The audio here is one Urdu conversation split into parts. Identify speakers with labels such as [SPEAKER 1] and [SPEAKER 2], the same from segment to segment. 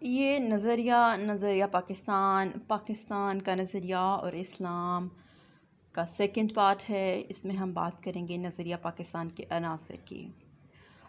[SPEAKER 1] یہ نظریہ پاکستان کا نظریہ اور اسلام کا سیکنڈ پارٹ ہے۔ اس میں ہم بات کریں گے نظریہ پاکستان کے عناصر کی۔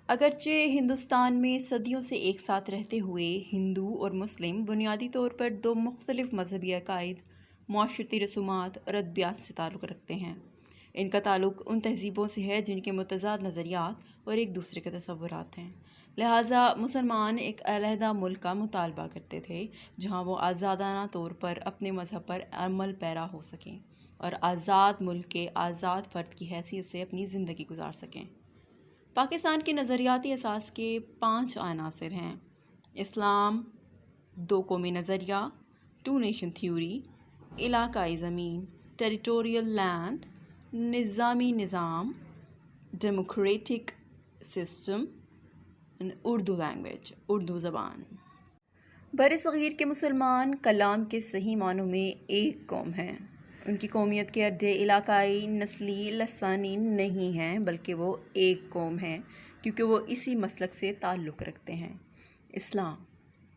[SPEAKER 1] اگرچہ ہندوستان میں صدیوں سے ایک ساتھ رہتے ہوئے ہندو اور مسلم بنیادی طور پر دو مختلف مذہبی عقائد، معاشرتی رسومات اور ادبیات سے تعلق رکھتے ہیں، ان کا تعلق ان تہذیبوں سے ہے جن کے متضاد نظریات اور ایک دوسرے کے تصورات ہیں۔ لہٰذا مسلمان ایک علیحدہ ملک کا مطالبہ کرتے تھے جہاں وہ آزادانہ طور پر اپنے مذہب پر عمل پیرا ہو سکیں اور آزاد ملک کے آزاد فرد کی حیثیت سے اپنی زندگی گزار سکیں۔ پاکستان کے نظریاتی اساس کے 5 عناصر ہیں: اسلام، دو قومی نظریہ، ٹو نیشن تھیوری، علاقائی زمین، ٹیریٹوریل لینڈ، نظامی نظام، democratic system, Urdu language, Urdu زبان۔ برصغیر کے مسلمان کلام کے صحیح معنوں میں ایک قوم ہیں۔ ان کی قومیت کے اڈے علاقائی، نسلی، لسانی نہیں ہیں، بلکہ وہ ایک قوم ہیں کیونکہ وہ اسی مسلک سے تعلق رکھتے ہیں، اسلام۔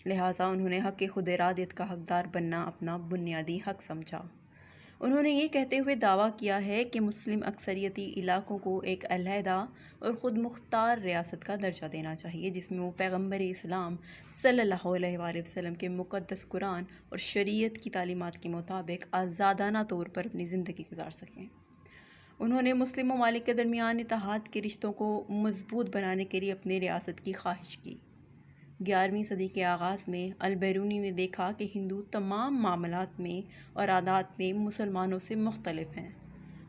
[SPEAKER 1] لہٰذا انہوں نے حق خود ارادیت کا حقدار بننا اپنا بنیادی حق سمجھا۔ انہوں نے یہ کہتے ہوئے دعویٰ کیا ہے کہ مسلم اکثریتی علاقوں کو ایک علیحدہ اور خود مختار ریاست کا درجہ دینا چاہیے جس میں وہ پیغمبر اسلام صلی اللہ علیہ وآلہ وسلم کے مقدس قرآن اور شریعت کی تعلیمات کے مطابق آزادانہ طور پر اپنی زندگی گزار سکیں۔ انہوں نے مسلم ممالک کے درمیان اتحاد کے رشتوں کو مضبوط بنانے کے لیے اپنی ریاست کی خواہش کی۔ 11ویں صدی کے آغاز میں البیرونی نے دیکھا کہ ہندو تمام معاملات میں اور عادات میں مسلمانوں سے مختلف ہیں۔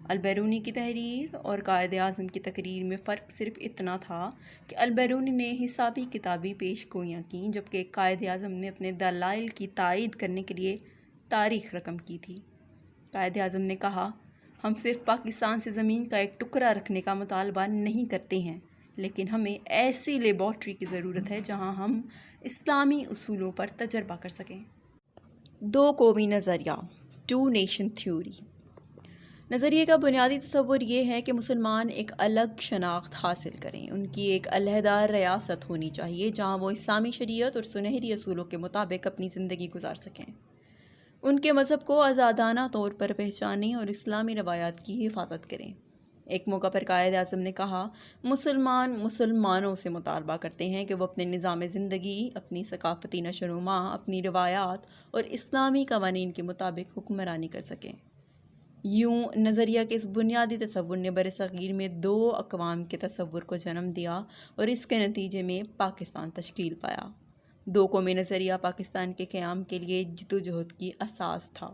[SPEAKER 1] البیرونی کی تحریر اور قائد اعظم کی تقریر میں فرق صرف اتنا تھا کہ البیرونی نے حسابی کتابی پیش گوئیاں کیں جبکہ قائد اعظم نے اپنے دلائل کی تائید کرنے کے لیے تاریخ رقم کی تھی۔ قائد اعظم نے کہا، ہم صرف پاکستان سے زمین کا ایک ٹکڑا رکھنے کا مطالبہ نہیں کرتے ہیں، لیکن ہمیں ایسی لیبارٹری کی ضرورت ہے جہاں ہم اسلامی اصولوں پر تجربہ کر سکیں۔ دو قومی نظریہ، ٹو نیشن تھیوری۔ نظریے کا بنیادی تصور یہ ہے کہ مسلمان ایک الگ شناخت حاصل کریں، ان کی ایک علیحدہ ریاست ہونی چاہیے جہاں وہ اسلامی شریعت اور سنہری اصولوں کے مطابق اپنی زندگی گزار سکیں، ان کے مذہب کو آزادانہ طور پر پہچانیں اور اسلامی روایات کی حفاظت کریں۔ ایک موقع پر قائد اعظم نے کہا، مسلمان مسلمانوں سے مطالبہ کرتے ہیں کہ وہ اپنے نظام زندگی، اپنی ثقافتی نشو و نما، اپنی روایات اور اسلامی قوانین کے مطابق حکمرانی کر سکیں۔ یوں نظریہ کے اس بنیادی تصور نے برصغیر میں 2 اقوام کے تصور کو جنم دیا اور اس کے نتیجے میں پاکستان تشکیل پایا۔ دو قومی نظریہ پاکستان کے قیام کے لیے جدوجہد کی اساس تھا۔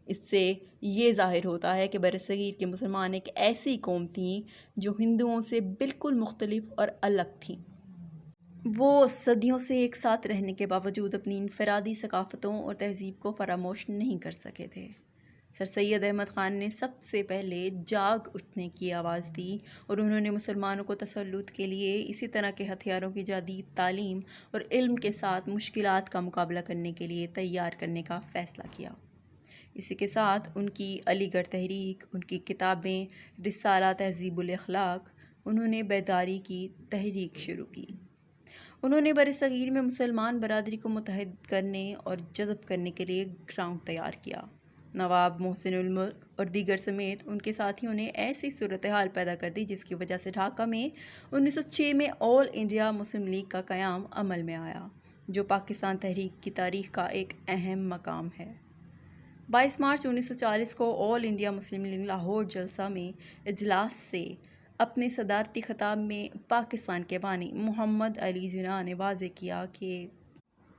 [SPEAKER 1] اس سے یہ ظاہر ہوتا ہے کہ برصغیر کے مسلمان ایک ایسی قوم تھیں جو ہندوؤں سے بالکل مختلف اور الگ تھیں۔ وہ صدیوں سے ایک ساتھ رہنے کے باوجود اپنی انفرادی ثقافتوں اور تہذیب کو فراموش نہیں کر سکے تھے۔ سر سید احمد خان نے سب سے پہلے جاگ اٹھنے کی آواز دی اور انہوں نے مسلمانوں کو تسلط کے لیے اسی طرح کے ہتھیاروں کی جدید تعلیم اور علم کے ساتھ مشکلات کا مقابلہ کرنے کے لیے تیار کرنے کا فیصلہ کیا۔ اسی کے ساتھ ان کی علی گڑھ تحریک، ان کی کتابیں رسالہ تہذیب الاخلاق، انہوں نے بیداری کی تحریک شروع کی۔ انہوں نے برصغیر میں مسلمان برادری کو متحد کرنے اور جذب کرنے کے لیے گراؤنڈ تیار کیا۔ نواب محسن الملک اور دیگر سمیت ان کے ساتھیوں نے ایسی صورتحال پیدا کر دی جس کی وجہ سے ڈھاکہ میں 1906 میں آل انڈیا مسلم لیگ کا قیام عمل میں آیا، جو پاکستان تحریک کی تاریخ کا ایک اہم مقام ہے۔ 22 مارچ 1940 کو آل انڈیا مسلم لیگ لاہور جلسہ میں اجلاس سے اپنے صدارتی خطاب میں پاکستان کے بانی محمد علی جناح نے واضح کیا کہ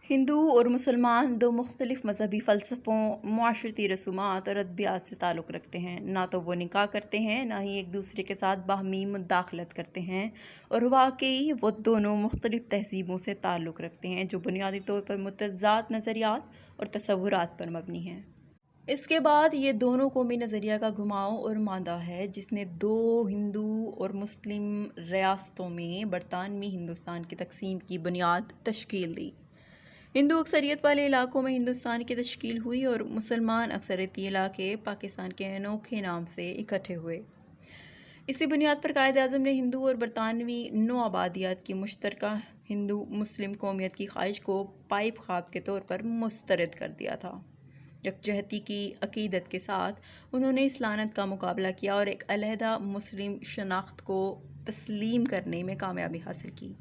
[SPEAKER 1] ہندو اور مسلمان دو مختلف مذہبی فلسفوں، معاشرتی رسومات اور ادبیات سے تعلق رکھتے ہیں۔ نہ تو وہ نکاح کرتے ہیں، نہ ہی ایک دوسرے کے ساتھ باہمی مداخلت کرتے ہیں، اور واقعی وہ دونوں مختلف تہذیبوں سے تعلق رکھتے ہیں جو بنیادی طور پر متضاد نظریات اور تصورات پر مبنی ہیں۔ اس کے بعد یہ دونوں قومی نظریہ کا گھماؤ اور مادہ ہے جس نے 2 ہندو اور مسلم ریاستوں میں برطانوی ہندوستان کی تقسیم کی بنیاد تشکیل دی۔ ہندو اکثریت والے علاقوں میں ہندوستان کی تشکیل ہوئی اور مسلمان اکثریتی علاقے پاکستان کے انوکھے نام سے اکٹھے ہوئے۔ اسی بنیاد پر قائد اعظم نے ہندو اور برطانوی نو آبادیات کی مشترکہ ہندو مسلم قومیت کی خواہش کو پائپ خواب کے طور پر مسترد کر دیا تھا۔ یکجہتی کی عقیدت کے ساتھ انہوں نے اس لعنت کا مقابلہ کیا اور ایک علیحدہ مسلم شناخت کو تسلیم کرنے میں کامیابی حاصل کی۔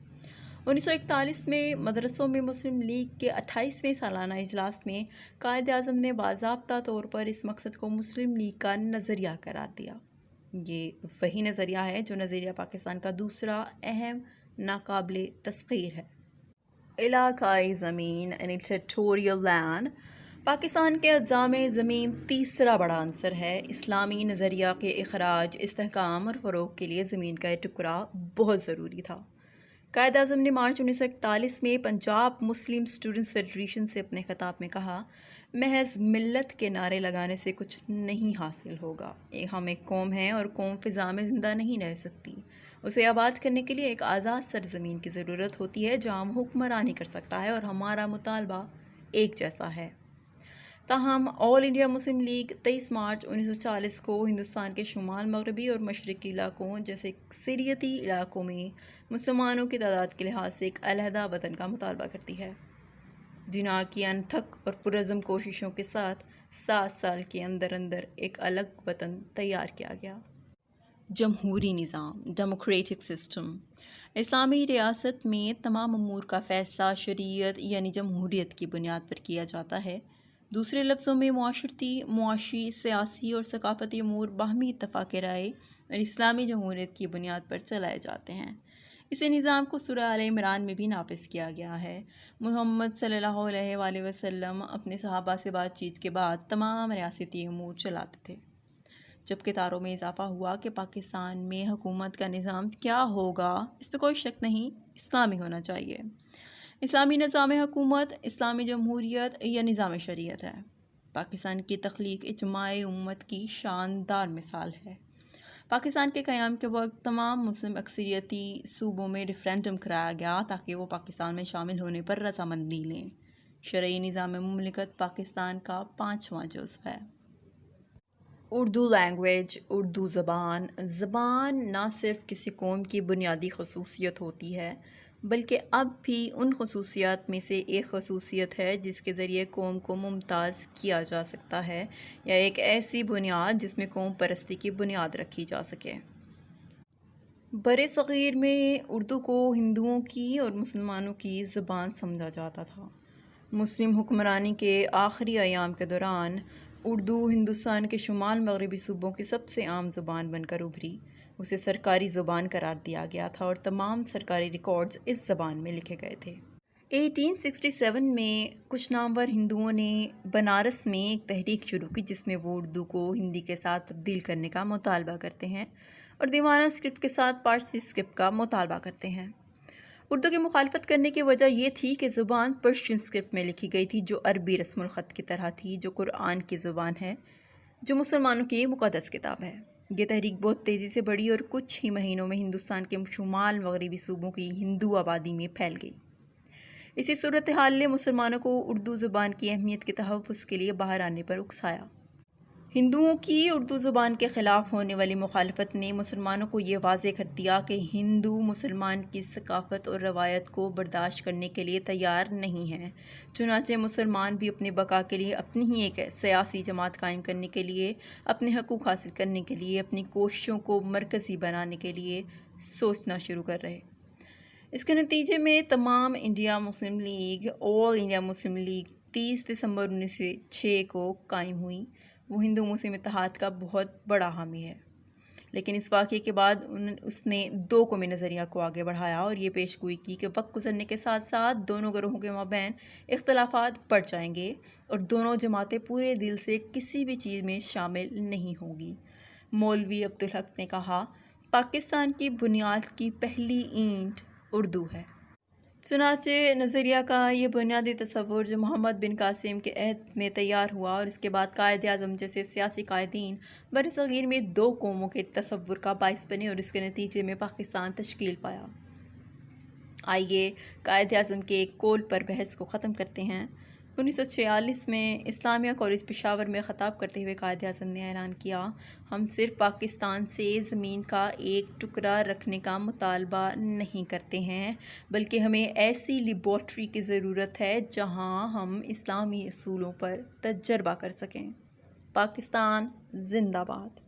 [SPEAKER 1] 1941 میں مدرسوں میں مسلم لیگ کے 28ویں سالانہ اجلاس میں قائد اعظم نے باضابطہ طور پر اس مقصد کو مسلم لیگ کا نظریہ قرار دیا۔ یہ وہی نظریہ ہے جو نظریہ پاکستان کا دوسرا اہم ناقابل تسخیر ہے۔ علاقائی زمین یعنی ٹیریٹوریل لینڈ پاکستان کے اجزاء میں زمین تیسرا بڑا عنصر ہے۔ اسلامی نظریہ کے اخراج، استحکام اور فروغ کے لیے زمین کا یہ ٹکڑا بہت ضروری تھا۔ قائد اعظم نے مارچ 1941 میں پنجاب مسلم اسٹوڈنٹس فیڈریشن سے اپنے خطاب میں کہا، محض ملت کے نعرے لگانے سے کچھ نہیں حاصل ہوگا۔ ہم ایک قوم ہیں اور قوم فضا میں زندہ نہیں رہ سکتی۔ اسے آباد کرنے کے لیے ایک آزاد سرزمین کی ضرورت ہوتی ہے جہاں ہم حکمرانی کر سکتا ہے اور ہمارا مطالبہ ایک جیسا ہے۔ تاہم آل انڈیا مسلم لیگ 23 مارچ 1940 کو ہندوستان کے شمال مغربی اور مشرقی علاقوں جیسے اکثریتی علاقوں میں مسلمانوں کی تعداد کے لحاظ سے ایک علیحدہ وطن کا مطالبہ کرتی ہے۔ جناح کی انتھک اور پرعزم کوششوں کے ساتھ 7 سال کے اندر ایک الگ وطن تیار کیا گیا۔ جمہوری نظام، ڈیموکریٹک سسٹم۔ اسلامی ریاست میں تمام امور کا فیصلہ شریعت یعنی جمہوریت کی بنیاد پر کیا جاتا ہے۔ دوسرے لفظوں میں معاشی، سیاسی اور ثقافتی امور باہمی اتفاق رائے اور اسلامی جمہوریت کی بنیاد پر چلائے جاتے ہیں۔ اسی نظام کو سورہ آل عمران میں بھی نافذ کیا گیا ہے۔ محمد صلی اللہ علیہ وآلہ وسلم اپنے صحابہ سے بات چیت کے بعد تمام ریاستی امور چلاتے تھے۔ جب کتاروں میں اضافہ ہوا کہ پاکستان میں حکومت کا نظام کیا ہوگا، اس پہ کوئی شک نہیں، اسلامی ہونا چاہیے۔ اسلامی نظام حکومت اسلامی جمہوریت یا نظام شریعت ہے۔ پاکستان کی تخلیق اجماع امت کی شاندار مثال ہے۔ پاکستان کے قیام کے وقت تمام مسلم اکثریتی صوبوں میں ریفرینڈم کرایا گیا تاکہ وہ پاکستان میں شامل ہونے پر رضامندی لیں۔ شرعی نظام مملکت پاکستان کا 5واں جزو ہے۔ اردو لینگویج، اردو زبان۔ زبان نہ صرف کسی قوم کی بنیادی خصوصیت ہوتی ہے بلکہ اب بھی ان خصوصیات میں سے ایک خصوصیت ہے جس کے ذریعے قوم کو ممتاز کیا جا سکتا ہے، یا ایک ایسی بنیاد جس میں قوم پرستی کی بنیاد رکھی جا سکے۔ برصغیر میں اردو کو ہندوؤں کی اور مسلمانوں کی زبان سمجھا جاتا تھا۔ مسلم حکمرانی کے آخری ایام کے دوران اردو ہندوستان کے شمال مغربی صوبوں کی سب سے عام زبان بن کر ابھری۔ اسے سرکاری زبان قرار دیا گیا تھا اور تمام سرکاری ریکارڈز اس زبان میں لکھے گئے تھے۔ 1867 میں کچھ نامور ہندوؤں نے بنارس میں ایک تحریک شروع کی جس میں وہ اردو کو ہندی کے ساتھ تبدیل کرنے کا مطالبہ کرتے ہیں اور دیوانہ اسکرپٹ کے ساتھ پارسی اسکرپٹ کا مطالبہ کرتے ہیں۔ اردو کی مخالفت کرنے کی وجہ یہ تھی کہ زبان پرشین اسکرپٹ میں لکھی گئی تھی جو عربی رسم الخط کی طرح تھی، جو قرآن کی زبان ہے، جو مسلمانوں کی مقدس کتاب ہے۔ یہ تحریک بہت تیزی سے بڑھی اور کچھ ہی مہینوں میں ہندوستان کے شمال مغربی صوبوں کی ہندو آبادی میں پھیل گئی۔ اسی صورتحال نے مسلمانوں کو اردو زبان کی اہمیت کے تحفظ کے لیے باہر آنے پر اکسایا۔ ہندوؤں کی اردو زبان کے خلاف ہونے والی مخالفت نے مسلمانوں کو یہ واضح کر دیا کہ ہندو مسلمان کی ثقافت اور روایت کو برداشت کرنے کے لیے تیار نہیں ہیں۔ چنانچہ مسلمان بھی اپنے بقا کے لیے، اپنی ہی ایک سیاسی جماعت قائم کرنے کے لیے، اپنے حقوق حاصل کرنے کے لیے، اپنی کوششوں کو مرکزی بنانے کے لیے سوچنا شروع کر رہے۔ اس کے نتیجے میں تمام انڈیا مسلم لیگ، آل انڈیا مسلم لیگ 30 دسمبر 1906 کو قائم ہوئی۔ وہ ہندو مسلم اتحاد کا بہت بڑا حامی ہے، لیکن اس واقعے کے بعد اس نے 2 قومی نظریہ کو آگے بڑھایا اور یہ پیش گوئی کی کہ وقت گزرنے کے ساتھ ساتھ دونوں گروہوں کے مابین اختلافات بڑھ جائیں گے اور دونوں جماعتیں پورے دل سے کسی بھی چیز میں شامل نہیں ہوں گی۔ مولوی عبدالحق نے کہا، پاکستان کی بنیاد کی پہلی اینٹ اردو ہے۔ چنانچہ نظریہ کا یہ بنیادی تصور جو محمد بن قاسم کے عہد میں تیار ہوا اور اس کے بعد قائد اعظم جیسے سیاسی قائدین برصغیر میں 2 قوموں کے تصور کا باعث بنے اور اس کے نتیجے میں پاکستان تشکیل پایا۔ آئیے قائد اعظم کے ایک قول پر بحث کو ختم کرتے ہیں۔ 1946 میں اسلامیہ کالج پشاور میں خطاب کرتے ہوئے قائد اعظم نے اعلان کیا، ہم صرف پاکستان سے زمین کا ایک ٹکڑا رکھنے کا مطالبہ نہیں کرتے ہیں، بلکہ ہمیں ایسی لیبارٹری کی ضرورت ہے جہاں ہم اسلامی اصولوں پر تجربہ کر سکیں۔ پاکستان زندہ باد۔